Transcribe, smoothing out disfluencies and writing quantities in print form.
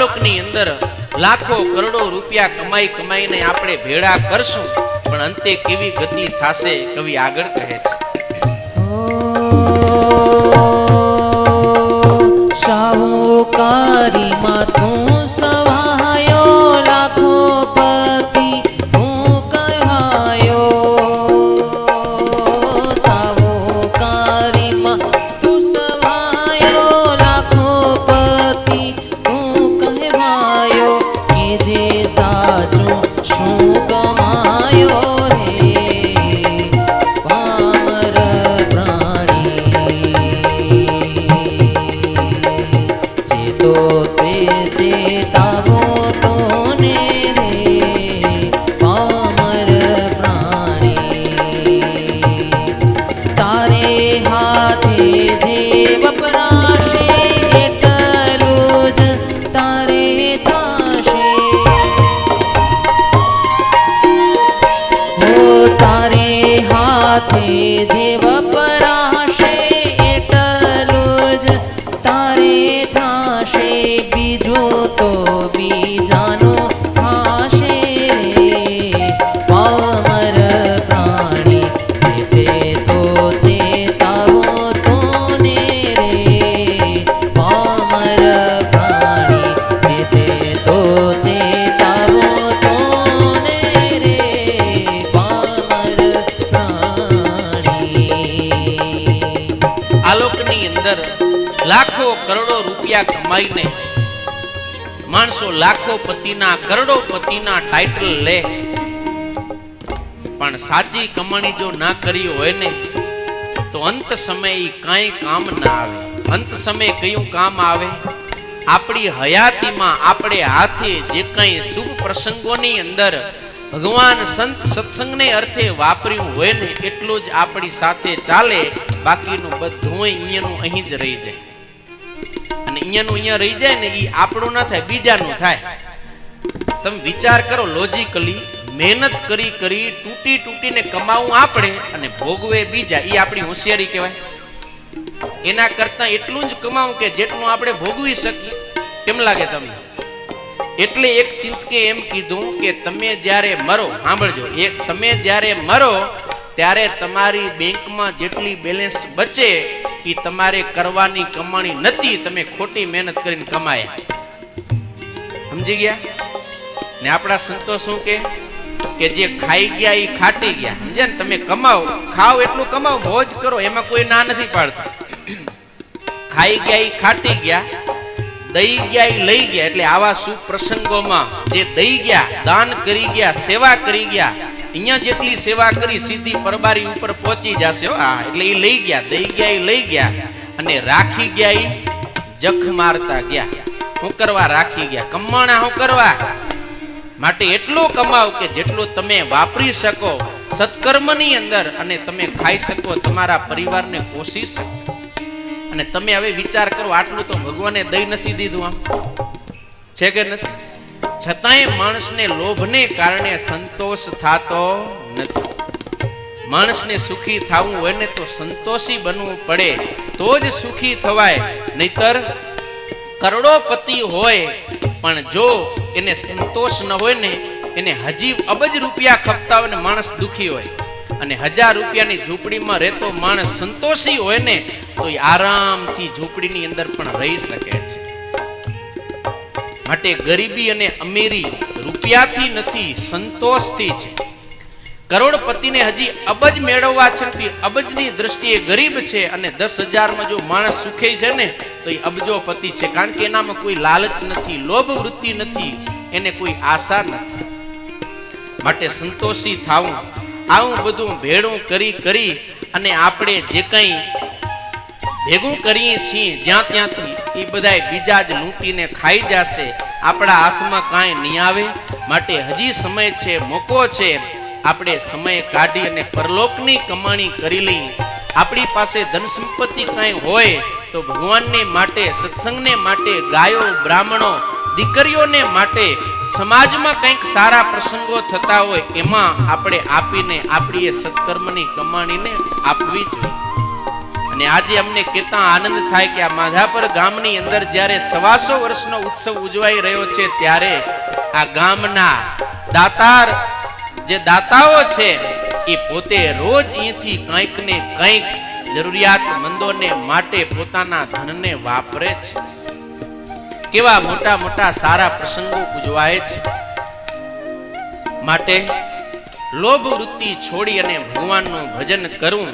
લોકની અંદર લાખો કરોડો રૂપિયા કમાઈ કમાઈને આપણે ભેળા કરશું, પણ અંતે કેવી ગતિ થાશે? કવિ આગળ કહે છે, શાહુકારીમાં તું સવાયો, લાખો પતિ તું કહાયો. શાહુકારીમાં તું સવાયો, લાખો પતિ તું કહેવાયો. કે જે સાચું શું કમાયો રે પામર પ્રાણી. ચેતો તે ચેતાવો તો ને રે પામર પ્રાણી. તારે હાથે જે વપરાશે એટલું જ તારે થાશે. હો તારે હાથે જે વપરાશે એટલું જ તારે થાશે. બીજું તો બીજાનું થાશે રે પામર પ્રાણી. ચેતે તો ચેતાવો તો ને રે પામર પ્રાણી. ચેતે તો ચેતાવો તો ને રે પામર પ્રાણી. આ લોકની અંદર લાખો કરોડો રૂપિયા કમાઈને માણસો લાખો પતિના કરોડો પતિના ટાઇટલ લે, પણ સાચી કમાણી જો ના કરી હોય ને તો અંત સમયે કાંઈ કામ ના આવે. અંત સમયે કયું કામ આવે? આપણી હયાતીમાં આપણે હાથે જે કંઈ શુભ પ્રસંગોની અંદર ભગવાન સંત સત્સંગને અર્થે વાપર્યું હોય ને એટલું જ આપણી સાથે ચાલે. બાકીનું બધું અહીંયાનું અહીં જ રહી જાય. અને અહીંયાનું અહીંયા રહી જાય ને એ આપણું ના થાય, બીજાનું થાય. તમે વિચાર કરો લોજિકલી, મહેનત કરી કરી તૂટી તૂટીને કમાવું આપણે અને ભોગવે બીજા, એ આપણી હોશિયારી કહેવાય? એના કરતા એટલું જ કમાવું કે જેટલું આપણે ભોગવી શકીએ. કેમ લાગે તમને? એટલે એક ચિંતકે એમ કીધું કે તમે જ્યારે મરો, સાંભળજો, તમે જ્યારે મરો ત્યારે તમારી બેંકમાં જેટલી બેલેન્સ બચે એ તમારે કરવાની કમાણી નથી, તમે ખોટી મહેનત કરીને કમાયા. સમજી ગયા ને? આપણા સંતો શું કે જે ખાઈ ગયા એ ખાટી ગયા. સમજ્યા ને? તમે કમાઓ, ખાઓ એટલું કમાઓ, મોજ કરો, એમાં કોઈ ના નથી પાડતું. ખાઈ ગયા એ ખાટી ગયા, દઈ ગયા એ લઈ ગયા. એટલે આવા શુભ પ્રસંગોમાં જે દઈ ગયા, દાન કરી ગયા, સેવા કરી ગયા, અહીંયા જેટલી સેવા કરી સીધી પરબારી ઉપર પહોંચી જશે. હા, એટલે એ લઈ ગયા, દઈ ગયા એ લઈ ગયા, અને રાખી ગયા એ જખ મારતા ગયા. શું કરવા રાખી ગયા? કમાણા શું કરવા? માટે એટલું કમાવ કે જેટલું તમે વાપરી શકો સત્કર્મની અંદર, અને તમે ખાઈ શકો, તમારા પરિવારને પોષી શકો. અને તમે હવે વિચાર કરો, આટલું તો ભગવાને દઈ નથી દીધું, આમ છે કે નથી? છતાંય માણસને લોભને કારણે સંતોષ થતો નથી. માણસને સુખી થવું હોય ને તો સંતોષી બનવું પડે, તો જ સુખી થવાય. નહીતર કરોડોપતિ હોય પણ જો એને સંતોષ ન હોય ને, એને હજી અબજ રૂપિયા ખપતા હોય ને માણસ દુખી હોય, અને 1000 રૂપિયાની ઝૂંપડીમાં રહેતો માણસ સંતોષી હોય ને તો એ આરામથી ઝૂંપડીની અંદર પણ રહી શકે છે. માટે ગરીબી અને અમીરી રૂપિયાથી નથી, સંતોષથી છે. કરોડપતિને હજી અબજ મેળવવા છે, અબજની દ્રષ્ટિએ ગરીબ છે, અને 10,000માં જો માણસ સુખી છે ને તો એ અબજોપતિ છે. કારણ કે એનામાં કોઈ લાલચ નથી, લોભ વૃત્તિ નથી, એને કોઈ આશા નથી. માટે સંતોષી થાવું. આવું બધું ભેળું કરી કરી અને આપણે જે કંઈ ભેગું કરીએ છીએ જ્યાં ત્યાંથી એ બધાય બીજા જ લૂંટીને ખાઈ જશે. આપણા હાથમાં કાંઈ નહીં આવે. માટે હજી સમય છે, મોકો છે, આપણે સમય કાઢી અને પરલોકની કમાણી કરી લઈ. આપણી પાસે ધન સંપત્તિ કાંઈ હોય તો ભગવાનને માટે, સત્સંગને માટે, ગાયો, બ્રાહ્મણો, દીકરીઓને માટે, સમાજમાં કંઈક સારા પ્રસંગો થતા હોય એમાં આપણે આપીને આપણી એ સત્કર્મની કમાણીને આપવી જોઈએ. અને આજે અમને કહેતા આનંદ થાય કે આ માધાપર ગામની અંદર જ્યારે 125 વર્ષનો ઉત્સવ ઉજવાઈ રહ્યો છે ત્યારે આ ગામના દાતાર જે દાતાઓ છે એ પોતે રોજ અહીંથી કંઈક ને કંઈક જરૂરિયાતમંદોને માટે પોતાના ધનને વાપરે છે. કેવા મોટા મોટા સારા પ્રસંગો ઉજવાય છે. માટે લોભ વૃત્તિ છોડી અને ભગવાનનું ભજન કરવું